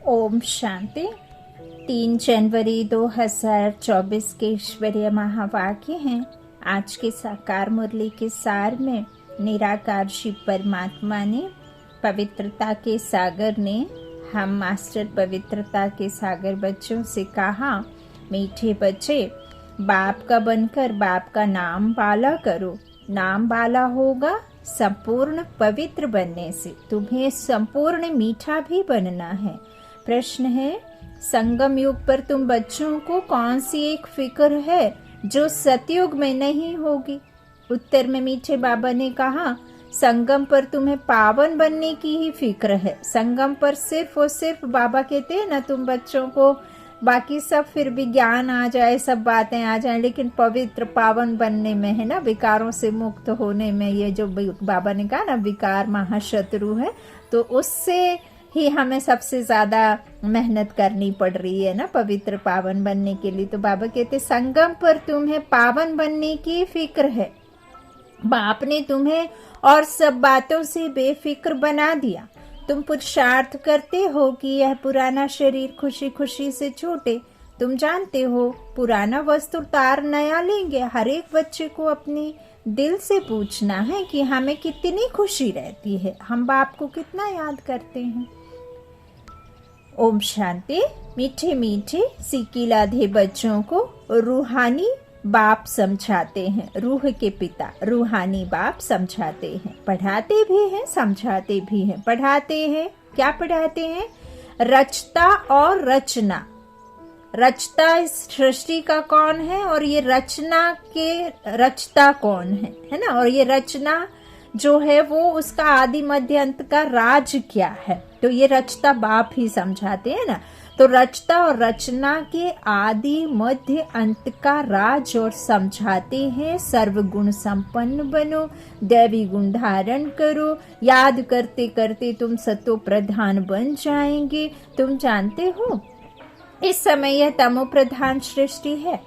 ओम शांति। 3 जनवरी 2024 के ईश्वरीय महावाक्य हैं। आज के साकार मुरली के सार में निराकार शिव परमात्मा ने पवित्रता के सागर ने हम मास्टर पवित्रता के सागर बच्चों से कहा, मीठे बच्चे, बाप का बनकर बाप का नाम बाला करो। नाम बाला होगा संपूर्ण पवित्र बनने से। तुम्हें संपूर्ण मीठा भी बनना है। प्रश्न है, संगम युग पर तुम बच्चों को कौन सी एक फिक्र है जो सतयुग में नहीं होगी? उत्तर में मीठे बाबा ने कहा, संगम पर तुम्हें पावन बनने की ही फिक्र है। संगम पर सिर्फ और सिर्फ बाबा कहते हैं ना, तुम बच्चों को बाकी सब फिर भी ज्ञान आ जाए, सब बातें आ जाए, लेकिन पवित्र पावन बनने में है ना, विकारों से मुक्त होने में। ये जो बाबा ने कहा ना, विकार महाशत्रु है, तो उससे ही हमें सबसे ज्यादा मेहनत करनी पड़ रही है ना, पवित्र पावन बनने के लिए। तो बाबा कहते, संगम पर तुम्हें पावन बनने की फिक्र है। बाप ने तुम्हें और सब बातों से बेफिक्र बना दिया। तुम पुरुषार्थ करते हो कि यह पुराना शरीर खुशी खुशी से छूटे। तुम जानते हो, पुराना वस्त्र तार नया लेंगे। हर एक बच्चे को अपनी दिल से पूछना है कि हमें कितनी खुशी रहती है, हम बाप को कितना याद करते हैं। ओम शांति। मीठे मीठे सीखिलाधे बच्चों को रूहानी बाप समझाते हैं। रूह के पिता रूहानी बाप समझाते हैं, पढ़ाते भी हैं, समझाते भी हैं। पढ़ाते हैं, क्या पढ़ाते हैं? रचता और रचना। रचता इस सृष्टि का कौन है और ये रचना के रचता कौन है ना? और ये रचना जो है वो उसका आदि मध्य अंत का राज क्या है, तो ये रचता बाप ही समझाते हैं ना। तो रचता और रचना के आदि मध्य अंत का राज और समझाते हैं। सर्वगुण संपन्न बनो, दैवी गुण धारण करो, याद करते करते तुम सतो प्रधान बन जाएंगे। तुम जानते हो, इस समय यह तमो प्रधान सृष्टि है।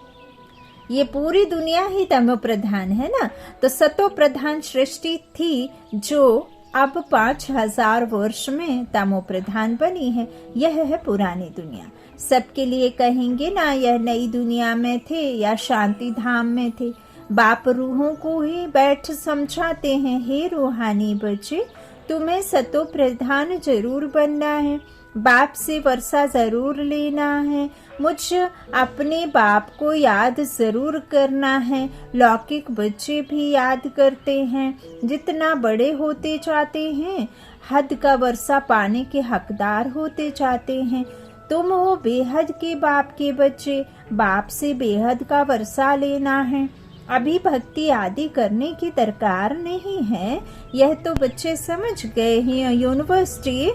ये पूरी दुनिया ही तमो प्रधान है ना। तो सतो प्रधान सृष्टि थी जो अब 5000 वर्ष में तमो प्रधान बनी है। यह है पुरानी दुनिया। सबके लिए कहेंगे ना, यह नई दुनिया में थे या शांति धाम में थे। बाप रूहों को ही बैठ समझाते हैं, हे रूहानी बच्चे, तुम्हें सतो प्रधान जरूर बनना है। बाप से वर्षा जरूर लेना है। मुझ अपने बाप को याद जरूर करना है। लौकिक बच्चे भी याद करते हैं। जितना बड़े होते जाते हैं, हद का वर्षा पाने के हकदार होते जाते हैं। तुम हो बेहद के बाप के बच्चे। बाप से बेहद का वर्षा लेना है। अभी भक्ति आदि करने की दरकार नहीं है। यह तो बच्चे समझ गए हैं। यूनिवर्सिटी,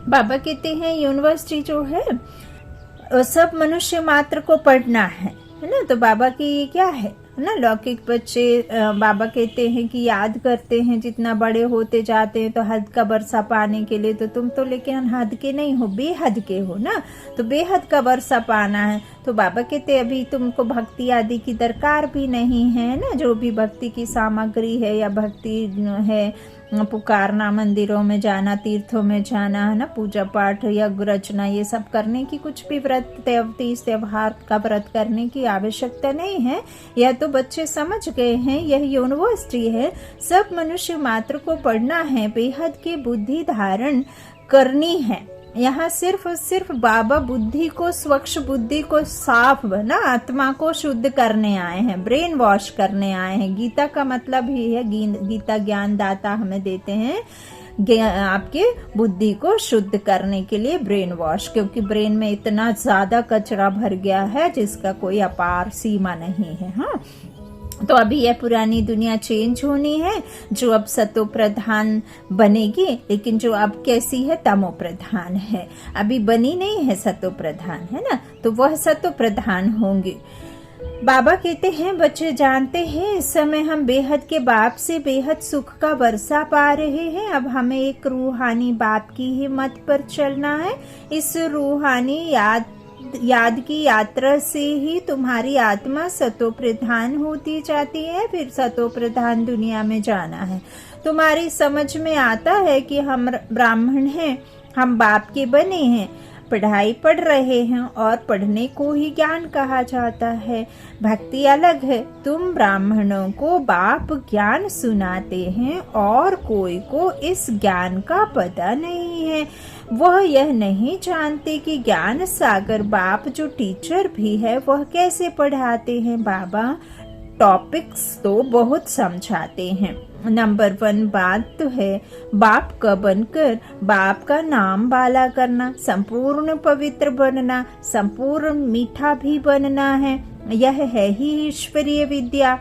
बाबा कहते हैं, यूनिवर्सिटी जो है सब मनुष्य मात्र को पढ़ना है ना। तो बाबा की क्या है ना, लौकिक बच्चे बाबा कहते हैं कि याद करते हैं, जितना बड़े होते जाते हैं तो हद का वर्षा पाने के लिए। तो तुम तो लेकिन हद के नहीं हो, बेहद के हो ना। तो बेहद का वर्षा पाना है। तो बाबा कहते अभी तुमको भक्ति आदि की दरकार भी नहीं है ना। जो भी भक्ति की सामग्री है या भक्ति है, पुकारना, मंदिरों में जाना, तीर्थों में जाना है ना, पूजा पाठ या रचना, ये सब करने की कुछ भी व्रत त्योहार का व्रत करने की आवश्यकता नहीं है। यह तो बच्चे समझ गए हैं। यह यूनिवर्सिटी है। सब मनुष्य मात्र को पढ़ना है, बेहद की बुद्धि धारण करनी है। यहाँ सिर्फ और सिर्फ बाबा बुद्धि को, स्वच्छ बुद्धि को साफ बना, आत्मा को शुद्ध करने आए हैं, ब्रेन वॉश करने आए हैं। गीता का मतलब ही है, गीता ज्ञान दाता हमें देते हैं आपके बुद्धि को शुद्ध करने के लिए ब्रेन वॉश, क्योंकि ब्रेन में इतना ज्यादा कचरा भर गया है जिसका कोई अपार सीमा नहीं है। हाँ, तो अभी यह पुरानी दुनिया चेंज होनी है, जो अब सतो प्रधान बनेगी, लेकिन जो अब कैसी है, तमो प्रधान है। अभी बनी नहीं है सतो प्रधान, है ना। तो वह सतो प्रधान होंगे। बाबा कहते हैं, बच्चे जानते हैं, इस समय हम बेहद के बाप से बेहद सुख का वर्षा पा रहे हैं। अब हमें एक रूहानी बाप की ही मत पर चलना है। इस रूहानी याद की यात्रा से ही तुम्हारी आत्मा सतो प्रधान होती जाती है। फिर सतो प्रधान दुनिया में जाना है। तुम्हारी समझ में आता है कि हम ब्राह्मण हैं, हम बाप के बने हैं, पढ़ाई पढ़ रहे हैं और पढ़ने को ही ज्ञान कहा जाता है। भक्ति अलग है। तुम ब्राह्मणों को बाप ज्ञान सुनाते हैं और कोई को इस ज्ञान का पता नहीं है। वह यह नहीं जानते कि ज्ञान सागर बाप जो टीचर भी है वह कैसे पढ़ाते हैं। बाबा टॉपिक्स तो बहुत समझाते हैं। नंबर 1 बात तो है बाप का बनकर बाप का नाम बाला करना, संपूर्ण पवित्र बनना, संपूर्ण मीठा भी बनना है। यह है ही ईश्वरीय विद्या।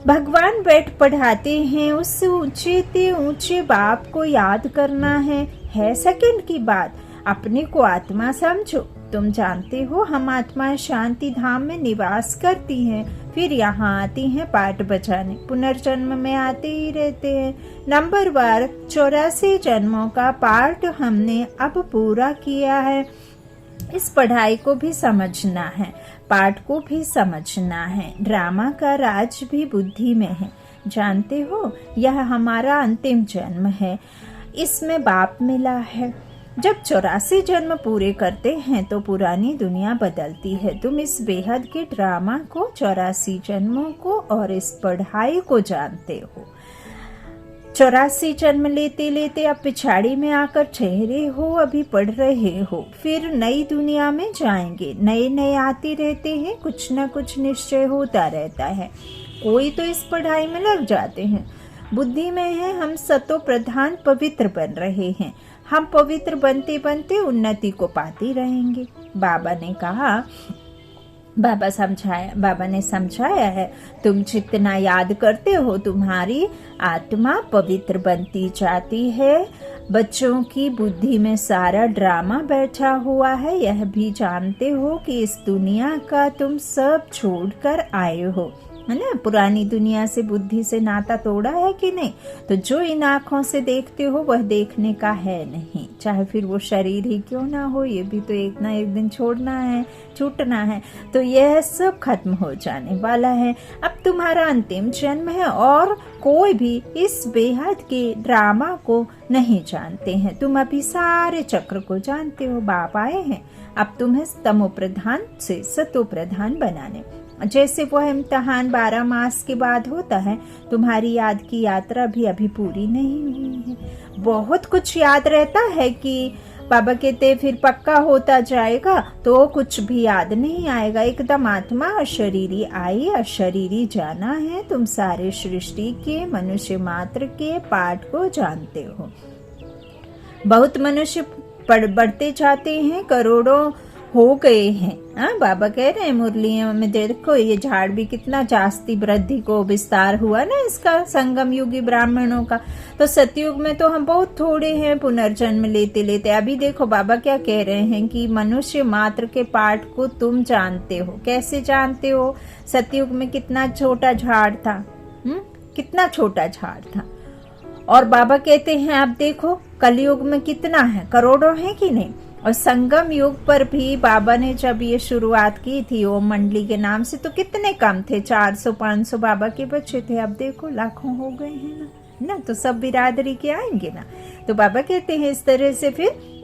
भगवान बैठ पढ़ाते हैं, उस ऊंचे ते ऊंचे बाप को याद करना है सेकंड की बात। अपने को आत्मा समझो। तुम जानते हो हम आत्मा शांति धाम में निवास करती हैं, फिर यहाँ आती हैं पाठ बजाने, पुनर्जन्म में आते ही रहते हैं। नंबर 84 जन्मों का पाठ हमने अब पूरा किया है। इस पढ़ाई को भी समझना है, पाठ को भी समझना है। ड्रामा का राज भी बुद्धि में है। जानते हो यह हमारा अंतिम जन्म है, इसमें बाप मिला है। जब 84 जन्म पूरे करते हैं तो पुरानी दुनिया बदलती है। तुम इस बेहद के ड्रामा को, 84 जन्मों को और इस पढ़ाई को जानते हो। 84 जन्म लेते लेते अब पिछाड़ी में आकर ठहरे हो, अभी पढ़ रहे हो, फिर नई दुनिया में जाएंगे। नए नए आते रहते हैं, कुछ न कुछ निश्चय होता रहता है। कोई तो इस पढ़ाई में लग जाते हैं। बुद्धि में है हम सतो प्रधान पवित्र बन रहे हैं। हम पवित्र बनते बनते उन्नति को पाते रहेंगे। बाबा ने समझाया है तुम जितना याद करते हो तुम्हारी आत्मा पवित्र बनती जाती है। बच्चों की बुद्धि में सारा ड्रामा बैठा हुआ है। यह भी जानते हो कि इस दुनिया का तुम सब छोड़कर आए हो, है ना। पुरानी दुनिया से बुद्धि से नाता तोड़ा है कि नहीं। तो जो इन आँखों से देखते हो वह देखने का है नहीं, चाहे फिर वो शरीर ही क्यों ना हो। ये भी तो एक ना एक दिन छोड़ना है, छूटना है। तो यह सब खत्म हो जाने वाला है। अब तुम्हारा अंतिम जन्म है और कोई भी इस बेहद के ड्रामा को नहीं जानते हैं। तुम अभी सारे चक्र को जानते हो। बाप आए हैं अब तुम्हें तमो प्रधान से सतो प्रधान बनाने। जैसे वह इम्तिहान 12 मास के बाद होता है, तुम्हारी याद की यात्रा भी अभी पूरी नहीं हुई है। बहुत कुछ याद रहता है कि बाबा कहते फिर पक्का होता जाएगा तो कुछ भी याद नहीं आएगा। एकदम आत्मा अशरीरी आई, अशरीरी जाना है। तुम सारे सृष्टि के मनुष्य मात्र के पाठ को जानते हो। बहुत मनुष्य बढ़ते जाते हैं, करोड़ों हो गए हैं। बाबा कह रहे हैं मुरलियों में, देखो ये झाड़ भी कितना जास्ती वृद्धि को विस्तार हुआ ना इसका, संगम युगी ब्राह्मणों का। तो सतयुग में तो हम बहुत थोड़े हैं पुनर्जन्म लेते लेते। अभी देखो बाबा क्या कह रहे हैं कि मनुष्य मात्र के पाठ को तुम जानते हो। कैसे जानते हो? सतयुग में कितना छोटा झाड़ था, कितना छोटा झाड़ था। और बाबा कहते हैं अब देखो कलयुग में कितना है, करोड़ों है कि नहीं। और संगम युग पर भी बाबा ने जब ये शुरुआत की थी ओम मंडली के नाम से, तो कितने कम थे, 400-500 बाबा के बच्चे थे। अब देखो लाखों हो गए हैं ना। तो सब बिरादरी के आएंगे ना। तो बाबा कहते हैं इस तरह से फिर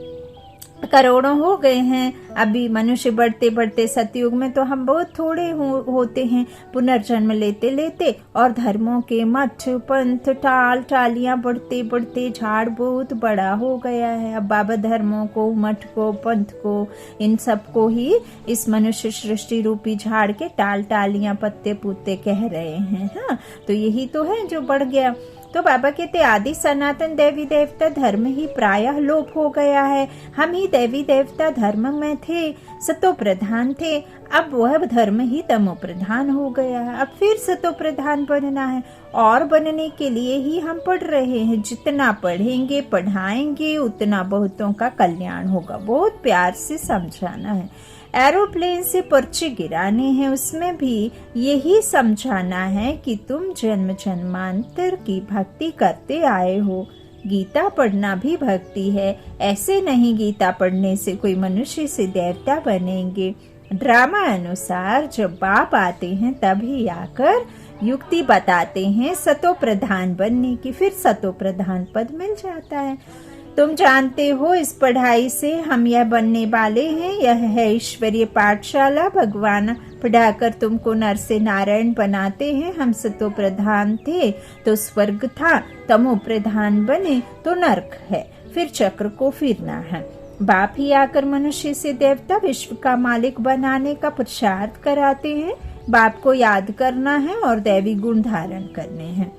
करोड़ों हो गए हैं। अभी मनुष्य बढ़ते बढ़ते सतयुग में तो हम बहुत थोड़े होते हैं पुनर्जन्म लेते लेते। और धर्मों के मठ पंथ टालियां बढ़ते बढ़ते झाड़ बहुत बड़ा हो गया है। अब बाबा धर्मों को, मठ को, पंथ को, इन सबको ही इस मनुष्य सृष्टि रूपी झाड़ के टालियां पत्ते पुत्ते कह रहे हैं। हाँ, तो यही तो है जो बढ़ गया। तो बाबा कहते आदि सनातन देवी देवता धर्म ही प्रायः लोप हो गया है। हम ही देवी देवता धर्म में थे, सतो प्रधान थे। अब वह धर्म ही तमो प्रधान हो गया है। अब फिर सतो प्रधान बनना है और बनने के लिए ही हम पढ़ रहे हैं। जितना पढ़ेंगे पढ़ाएंगे उतना बहुतों का कल्याण होगा। बहुत प्यार से समझाना है। एरोप्लेन से पर्चे गिराने हैं, उसमें भी यही समझाना है कि तुम जन्म जन्मांतर की भक्ति करते आए हो। गीता पढ़ना भी भक्ति है। ऐसे नहीं गीता पढ़ने से कोई मनुष्य से देवता बनेंगे। ड्रामा अनुसार जब बाप आते हैं तभी आकर युक्ति बताते हैं सतो प्रधान बनने की, फिर सतो प्रधान पद मिल जाता है। तुम जानते हो इस पढ़ाई से हम यह बनने वाले हैं। यह है ईश्वरीय पाठशाला। भगवान पढ़ाकर तुमको नर से नारायण बनाते हैं। हम सतो प्रधान थे तो स्वर्ग था, तमो प्रधान बने तो नरक है, फिर चक्र को फिरना है। बाप ही आकर मनुष्य से देवता विश्व का मालिक बनाने का पुरुषार्थ कराते हैं। बाप को याद करना है और दैवी गुण धारण करने हैं।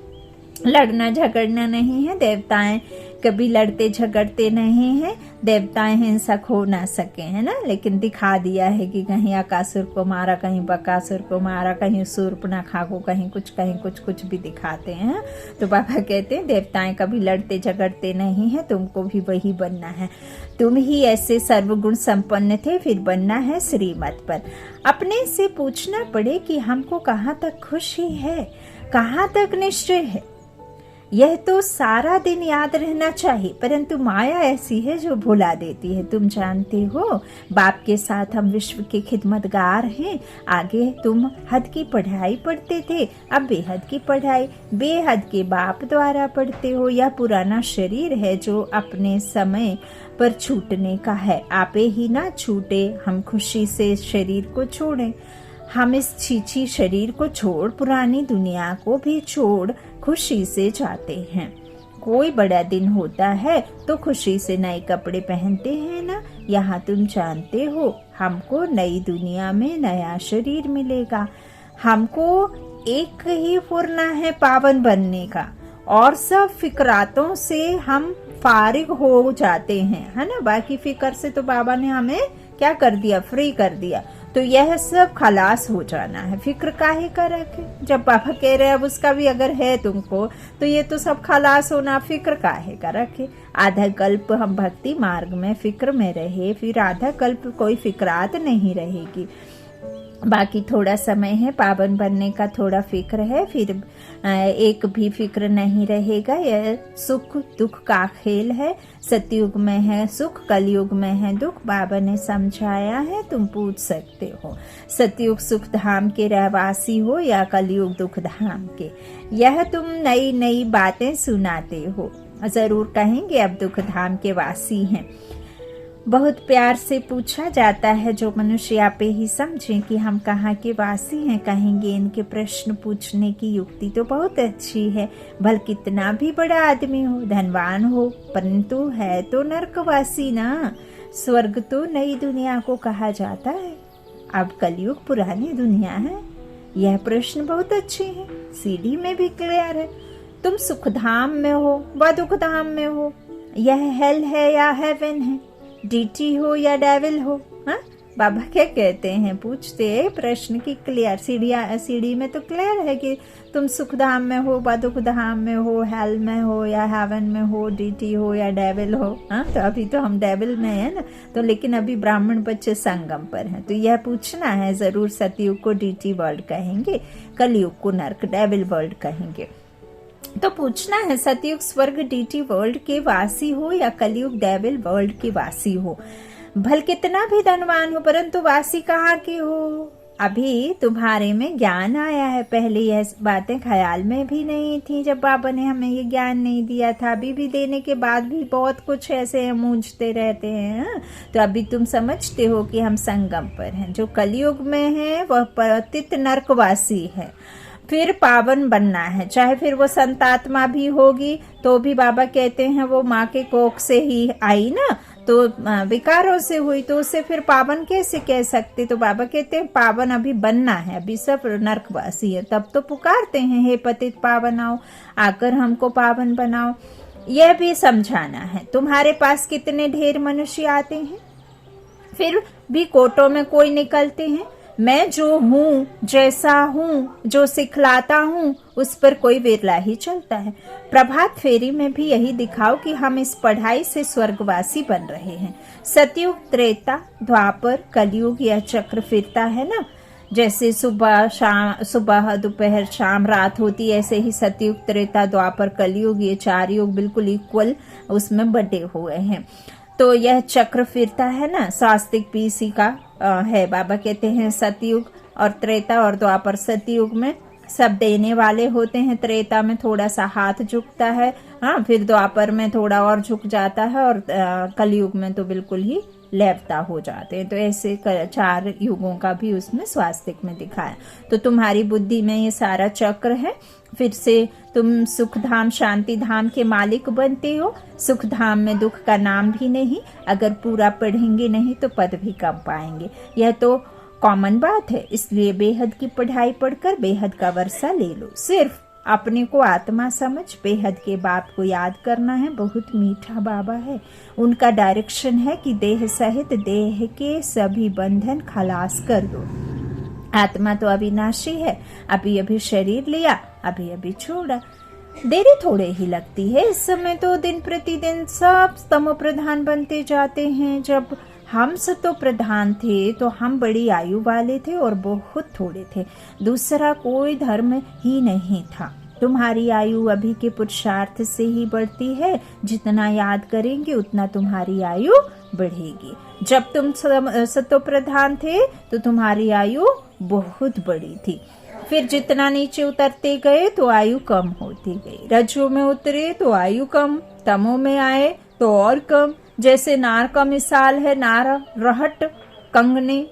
लड़ना झगड़ना नहीं है। देवताएं कभी लड़ते झगड़ते नहीं हैं। देवताएं हिंसक हो ना सके, है ना, लेकिन दिखा दिया है कि कहीं अकासुर को मारा, कहीं बकासुर को मारा, कहीं शूर्पणखा को, कहीं कुछ भी दिखाते हैं। तो बाबा कहते हैं देवताएं कभी लड़ते झगड़ते नहीं है, तुमको भी वही बनना है। तुम ही ऐसे सर्वगुण संपन्न थे, फिर बनना है श्रीमत पर। अपने से पूछना पड़े कि हमको कहाँ तक खुशी है, कहाँ तक निश्चय है। यह तो सारा दिन याद रहना चाहिए, परंतु माया ऐसी है जो भुला देती है। तुम जानते हो बाप के साथ हम विश्व के खिदमतगार हैं। आगे तुम हद की पढ़ाई पढ़ते थे, अब बेहद की पढ़ाई बेहद के बाप द्वारा पढ़ते हो। यह पुराना शरीर है जो अपने समय पर छूटने का है। आपे ही ना छूटे, हम खुशी से शरीर को छोड़ें। हम इस छीछी शरीर को छोड़ पुरानी दुनिया को भी छोड़ खुशी से जाते हैं। कोई बड़ा दिन होता है तो खुशी से नए कपड़े पहनते हैं ना। यहाँ तुम जानते हो हमको नई दुनिया में नया शरीर मिलेगा। हमको एक ही फुरना है पावन बनने का, और सब फिक्रातों से हम फारिग हो जाते हैं, है ना। बाकी फिक्र से तो बाबा ने हमें क्या कर दिया, फ्री कर दिया। तो यह सब खलास हो जाना है। फिक्र काहे का रखे, जब बाबा कह रहे हैं अब उसका भी अगर है तुमको, तो ये तो सब खलास होना, फिक्र काहे का रखे। आधा कल्प हम भक्ति मार्ग में फिक्र में रहे, फिर आधा कल्प कोई फिक्रात नहीं रहेगी। बाकी थोड़ा समय है पावन बनने का, थोड़ा फिक्र है, फिर एक भी फिक्र नहीं रहेगा। यह सुख दुख का खेल है। सतयुग में है सुख, कलयुग में है दुख। बाबा ने समझाया है, तुम पूछ सकते हो सतयुग सुख धाम के रहवासी हो या कलयुग दुख धाम के। यह तुम नई नई बातें सुनाते हो, जरूर कहेंगे अब दुख धाम के वासी हैं। बहुत प्यार से पूछा जाता है, जो मनुष्य आप ही समझें कि हम कहाँ के वासी हैं, कहेंगे इनके प्रश्न पूछने की युक्ति तो बहुत अच्छी है। भल कितना भी बड़ा आदमी हो, धनवान हो, परंतु है तो नरकवासी ना। स्वर्ग तो नई दुनिया को कहा जाता है, अब कलयुग पुरानी दुनिया है। यह प्रश्न बहुत अच्छे है, सीडी में भी क्लियर है। तुम सुखधाम में हो व दुखधाम में हो, यह हेल है या हेवन है, डीटी हो या डेविल हो। हाँ, बाबा क्या कहते हैं, पूछते प्रश्न की क्लियर। सीढ़ी में तो क्लियर है कि तुम सुखधाम में हो व दुखधाम में हो, हेल में हो या हेवन में हो, डीटी हो या डेविल हो। हाँ, तो अभी तो हम डेविल में है ना, तो लेकिन अभी ब्राह्मण बच्चे संगम पर हैं, तो यह पूछना है जरूर। सतयुग को डीटी वर्ल्ड कहेंगे, कलयुग को नरक डेविल वर्ल्ड कहेंगे। तो पूछना है सतयुग स्वर्ग डीटी वर्ल्ड के वासी हो या कलयुग डेविल वर्ल्ड के वासी हो। भल कितना भी धनवान हो, परंतु वासी कहाँ के हो। अभी तुम्हारे में ज्ञान आया है, पहले यह बातें ख्याल में भी नहीं थी जब बाबा ने हमें ये ज्ञान नहीं दिया था। अभी भी देने के बाद भी बहुत कुछ ऐसे मूंझते रहते हैं। तो अभी तुम समझते हो कि हम संगम पर हैं। जो कलयुग में है वह पतित नरकवासी है, फिर पावन बनना है। चाहे फिर वो संतात्मा भी होगी तो भी बाबा कहते हैं वो माँ के कोख से ही आई ना, तो विकारों से हुई, तो उसे फिर पावन कैसे कह सकते। तो बाबा कहते हैं पावन अभी बनना है, अभी सब नरकवासी है। तब तो पुकारते हैं हे पतित पावन आओ, आकर हमको पावन बनाओ। यह भी समझाना है। तुम्हारे पास कितने ढेर मनुष्य आते हैं, फिर भी कोटों में कोई निकलते हैं। मैं जो हूँ, जैसा हूँ, जो सिखलाता हूँ, उस पर कोई विरला ही चलता है। प्रभात फेरी में भी यही दिखाओ कि हम इस पढ़ाई से स्वर्गवासी बन रहे हैं। सतयुग त्रेता द्वापर कलयुग यह चक्र फिरता है ना, जैसे सुबह दोपहर शाम रात होती, ऐसे ही सतयुग त्रेता द्वापर कलयुग ये 4 युग बिल्कुल इक्वल उसमें बटे हुए हैं। तो यह चक्र फिरता है ना, स्वास्तिक पीसी का है। बाबा कहते हैं सतयुग और त्रेता और द्वापर। सतयुग में सब देने वाले होते हैं, त्रेता में थोड़ा सा हाथ झुकता है, हाँ, फिर द्वापर में थोड़ा और झुक जाता है और कलयुग में तो बिल्कुल ही लेवता हो जाते हैं। तो ऐसे 4 युगों का भी उसमें स्वास्तिक में दिखाया। तो तुम्हारी बुद्धि में ये सारा चक्र है। फिर से तुम सुख धाम शांति धाम के मालिक बनते हो। सुख धाम में दुख का नाम भी नहीं, अगर पूरा पढ़ेंगे नहीं तो पद भी कम पाएंगे। यह तो कॉमन बात है, इसलिए बेहद की पढ़ाई पढ़कर बेहद का वर्षा ले लो। सिर्फ अपने को आत्मा समझ बेहद के बाप को याद करना है। बहुत मीठा बाबा है। उनका डायरेक्शन है कि देह सहित देह के सभी बंधन खलास कर दो। आत्मा तो अविनाशी है, अभी अभी शरीर लिया, अभी अभी छोड़ा। देरी थोड़े ही लगती है। इस समय तो दिन प्रतिदिन सब तमो प्रधान बनते जाते हैं। जब हम सतो प्रधान थे तो हम बड़ी आयु वाले थे और बहुत थोड़े थे। दूसरा कोई धर्म ही नहीं था। तुम्हारी आयु अभी के पुरुषार्थ से ही बढ़ती है। जितना याद करेंगे उतना तुम्हारी आयु बढ़ेगी। जब तुम सतो प्रधान थे तो तुम्हारी आयु बहुत बड़ी थी। फिर जितना नीचे उतरते गए तो आयु कम होती गई। रजो में उतरे तो आयु कम, तमो में आए तो और कम। जैसे नार का मिसाल है, नार रहट कंगने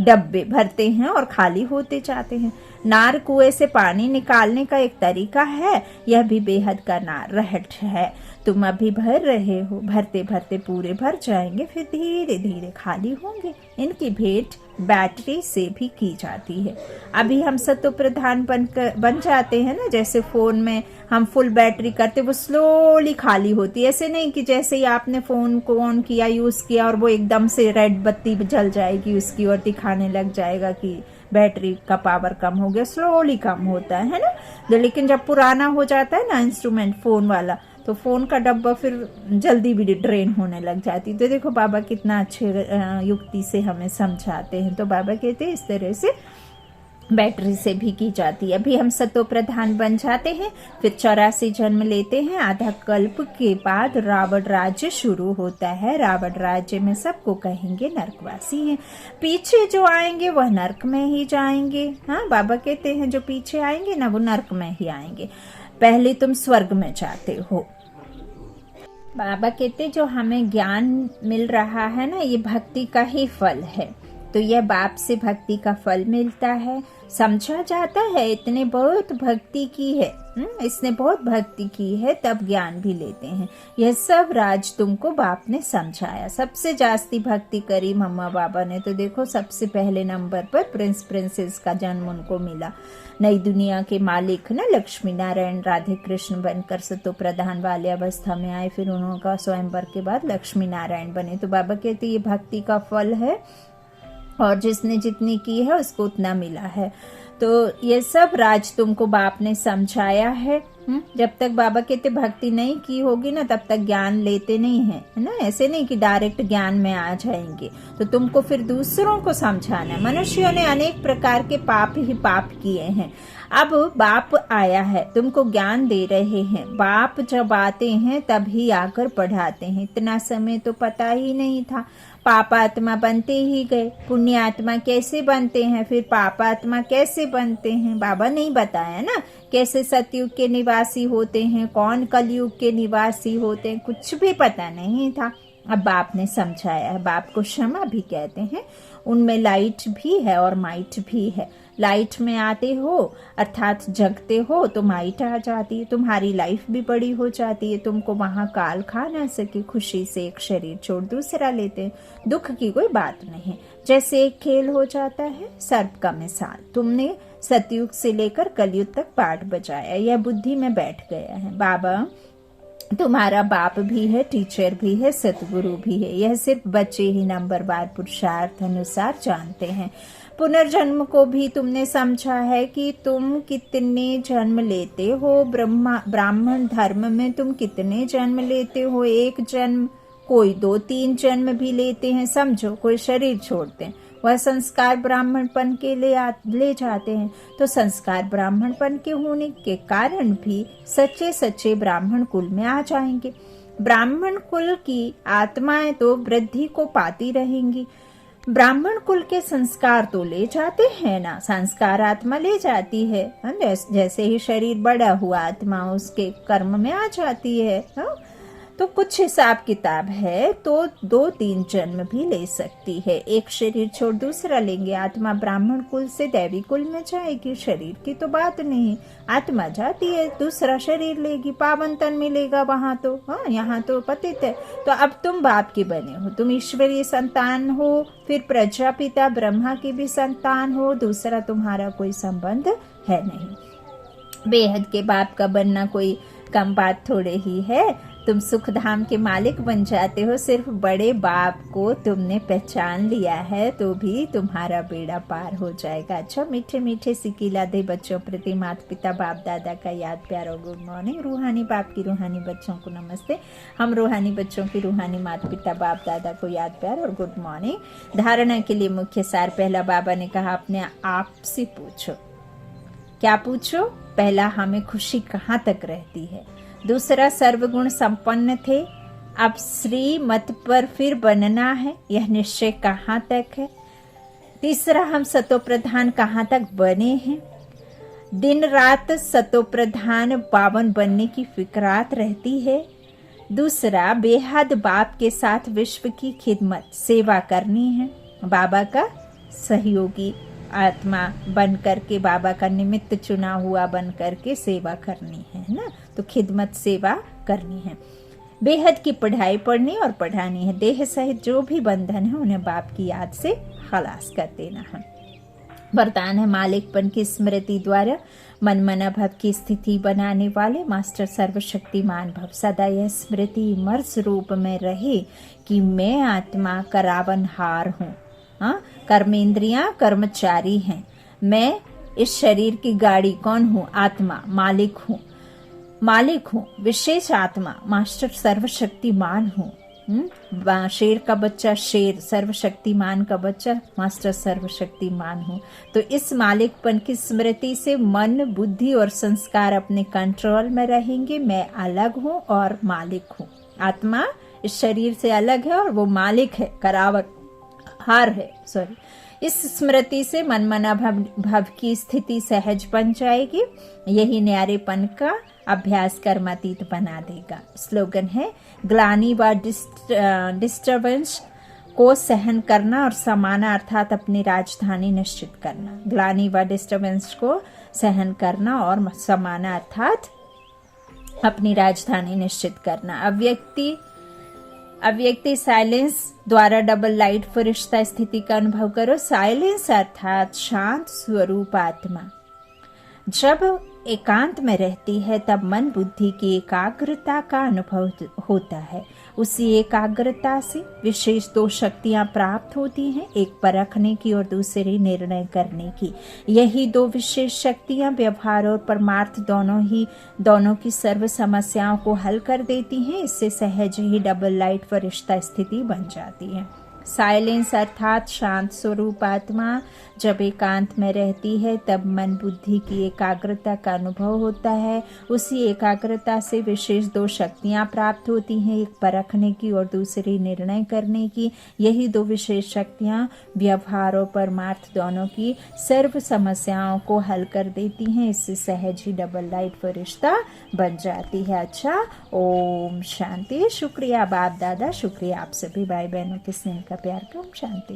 डब्बे भरते हैं और खाली होते जाते हैं। नार कुएं से पानी निकालने का एक तरीका है, यह भी बेहद का नार रहट है। तुम अभी भर रहे हो, भरते भरते पूरे भर जाएंगे, फिर धीरे धीरे खाली होंगे। इनकी भेंट बैटरी से भी की जाती है। अभी हम सतो प्रधान बन जाते हैं ना, जैसे फोन में हम फुल बैटरी करते, वो स्लोली खाली होती है। ऐसे नहीं कि जैसे ही आपने फोन को ऑन किया, यूज किया और वो एकदम से रेड बत्ती जल जाएगी उसकी और दिखाने लग जाएगा कि बैटरी का पावर कम हो गया। स्लोली कम होता है ना। लेकिन जब पुराना हो जाता है ना इंस्ट्रूमेंट फोन वाला, तो फोन का डब्बा फिर जल्दी भी ड्रेन होने लग जाती। तो देखो बाबा कितना अच्छे युक्ति से हमें समझाते हैं। तो बाबा कहते हैं इस तरह से बैटरी से भी की जाती है। अभी हम सतो प्रधान बन जाते हैं, फिर 84 जन्म लेते हैं। आधा कल्प के बाद रावण राज्य शुरू होता है। रावण राज्य में सबको कहेंगे नरकवासी हैं। पीछे जो आएंगे वह नरक में ही जाएंगे। हाँ, बाबा कहते हैं जो पीछे आएंगे ना वो नरक में ही आएंगे। पहले तुम स्वर्ग में जाते हो। बाबा कहते जो हमें ज्ञान मिल रहा है ना, ये भक्ति का ही फल है। तो यह बाप से भक्ति का फल मिलता है। समझा जाता है इतने बहुत भक्ति की है, इसने बहुत भक्ति की है, तब ज्ञान भी लेते हैं। यह सब राज तुमको बाप ने समझाया। सबसे जास्ती भक्ति करी मम्मा बाबा ने। तो देखो सबसे पहले नंबर पर प्रिंस प्रिंसेस का जन्म उनको मिला। नई दुनिया के मालिक ना लक्ष्मी नारायण राधे कृष्ण बनकर सतो प्रधान वाले अवस्था में आए। फिर उनका स्वयंवर के बाद लक्ष्मी नारायण बने। तो बाबा कहते ये भक्ति का फल है और जिसने जितनी की है उसको उतना मिला है। तो ये सब राज तुमको बाप ने समझाया है। जब तक बाबा कहते भक्ति नहीं की होगी ना तब तक ज्ञान लेते नहीं है ना। ऐसे नहीं कि डायरेक्ट ज्ञान में आ जाएंगे। तो तुमको फिर दूसरों को समझाना है। मनुष्यों ने अनेक प्रकार के पाप ही पाप किए हैं। अब बाप आया है, तुमको ज्ञान दे रहे हैं। बाप जब आते हैं तभी आकर पढ़ाते हैं। इतना समय तो पता ही नहीं था। पापात्मा बनते ही गए। पुण्य आत्मा कैसे बनते हैं, फिर पापात्मा कैसे बनते हैं, बाबा नहीं बताया ना। कैसे सतयुग के निवासी होते हैं, कौन कलयुग के निवासी होते हैं, कुछ भी पता नहीं था। अब बाप ने समझाया है। बाप को क्षमा भी कहते हैं। उनमें लाइट भी है और माइट भी है। लाइट में आते हो अर्थात जगते हो तो माइट आ जाती है। तुम्हारी लाइफ भी बड़ी हो जाती है। तुमको वहां काल खा ना सके। खुशी से एक शरीर छोड़ दूसरा लेते हैं। दुख की कोई बात नहीं। जैसे एक खेल हो जाता है, सर्प का मिसाल। तुमने सतयुग से लेकर कलयुग तक पाठ बजाया, यह बुद्धि में बैठ गया है। बाबा तुम्हारा बाप भी है, टीचर भी है, सतगुरु भी है। यह सिर्फ बच्चे ही नंबरवार पुरुषार्थ अनुसार जानते हैं। पुनर्जन्म को भी तुमने समझा है कि तुम कितने जन्म लेते हो। ब्राह्मण धर्म में तुम कितने जन्म लेते हो। एक जन्म, कोई 2-3 जन्म भी लेते हैं। समझो, कोई शरीर छोड़ते हैं, वह संस्कार ब्राह्मणपन के ले जाते हैं। तो संस्कार ब्राह्मणपन के होने के कारण भी सच्चे सच्चे ब्राह्मण कुल में आ जाएंगे। ब्राह्मण कुल की आत्माएं तो वृद्धि को पाती रहेंगी। ब्राह्मण कुल के संस्कार तो ले जाते हैं ना, संस्कार आत्मा ले जाती है। जैसे ही शरीर बड़ा हुआ आत्मा उसके कर्म में आ जाती है। तो कुछ हिसाब किताब है तो 2-3 जन्म भी ले सकती है। एक शरीर छोड़ दूसरा लेंगे, आत्मा ब्राह्मण कुल से दैवी कुल में जाएगी, शरीर की तो बात नहीं। आत्मा जाती है दूसरा शरीर लेगी, पावन तन मिलेगा वहां तो। यहाँ तो पतित है। तो अब तुम बाप के बने हो, तुम ईश्वरीय संतान हो, फिर प्रजापिता ब्रह्मा की भी संतान हो, दूसरा तुम्हारा कोई संबंध है नहीं। बेहद के बाप का बनना कोई कम बात थोड़े ही है। तुम सुख धाम के मालिक बन जाते हो, सिर्फ बड़े बाप को तुमने पहचान लिया है तो भी तुम्हारा बेड़ा पार हो जाएगा। अच्छा, मीठे मीठे सिकीला दे बच्चों प्रति माता पिता बाप दादा का याद प्यार और गुड मॉर्निंग। रूहानी बाप की रूहानी बच्चों को नमस्ते। हम रूहानी बच्चों की रूहानी माता पिता बाप दादा को याद प्यार और गुड मॉर्निंग। धारणा के लिए मुख्य सार। पहला, बाबा ने कहा अपने आप से पूछो। क्या पूछो? पहला, हमें खुशी कहाँ तक रहती है। दूसरा, सर्वगुण संपन्न थे, अब श्री मत पर फिर बनना है, यह निश्चय कहाँ तक है। तीसरा, हम सतो प्रधान कहाँ तक बने हैं। दिन रात सतो प्रधान पावन बनने की फिक्रात रहती है। दूसरा, बेहद बाप के साथ विश्व की खिदमत सेवा करनी है, बाबा का सहयोगी आत्मा बन करके, बाबा का निमित्त चुना हुआ बन करके सेवा करनी है ना। तो खिदमत सेवा करनी है। बेहद की पढ़ाई पढ़नी और पढ़ानी है। देह सहित जो भी बंधन है उन्हें बाप की याद से खलास कर देना है। वरदान है मालिकपन की स्मृति द्वारा मन मना भव की स्थिति बनाने वाले मास्टर सर्वशक्तिमान भव। सदा यह स्मृति मर्स रूप में रहे कि मैं आत्मा का रावणहार हूँ। कर्मेंद्रियां कर्मचारी हैं। मैं इस शरीर की गाड़ी कौन हूँ? आत्मा, मालिक हूँ, विशेष आत्मा, मास्टर सर्वशक्तिमान हूँ। शेर का बच्चा शेर, सर्वशक्तिमान का बच्चा मास्टर सर्वशक्तिमान हूँ। तो इस मालिकपन की स्मृति से मन, बुद्धि और संस्कार अपने कंट्रोल में रहेंगे। मैं अलग हूँ और मालिक हूँ। आत्मा इस शरीर से अलग है और वो मालिक है, हार है। इस स्मृति से मनमना भव की स्थिति सहज बन जाएगी। यही न्यारेपन का अभ्यास कर्मातीत बना देगा। स्लोगन है, ग्लानि व डिस्टर्बेंस को सहन करना और समाना अर्थात अपनी राजधानी निश्चित करना। ग्लानि व डिस्टर्बेंस को सहन करना और समाना अर्थात अपनी राजधानी निश्चित करना। अव्यक्ति साइलेंस द्वारा डबल लाइट फरिश्ता स्थिति का अनुभव करो। साइलेंस अर्थात शांत स्वरूप आत्मा जब एकांत में रहती है तब मन बुद्धि की एकाग्रता का अनुभव होता है। उसी एकाग्रता से विशेष 2 शक्तियां प्राप्त होती हैं, एक परखने की और दूसरी निर्णय करने की। यही 2 विशेष शक्तियां व्यवहार और परमार्थ दोनों की सर्व समस्याओं को हल कर देती हैं। इससे सहज ही डबल लाइट फरिश्ता स्थिति बन जाती है। साइलेंस अर्थात शांत स्वरूप आत्मा जब एकांत में रहती है तब मन बुद्धि की एकाग्रता का अनुभव होता है। उसी एकाग्रता से विशेष 2 शक्तियां प्राप्त होती हैं, एक परखने की और दूसरी निर्णय करने की। यही 2 विशेष शक्तियां व्यवहार और परमार्थ दोनों की सर्व समस्याओं को हल कर देती हैं। इससे सहज ही डबल लाइट फरिश्ता बन जाती है। अच्छा, ओम शांति। शुक्रिया बाप दादा, शुक्रिया आप सभी भाई बहनों के स्नेह का प्यार का। ओम शांति।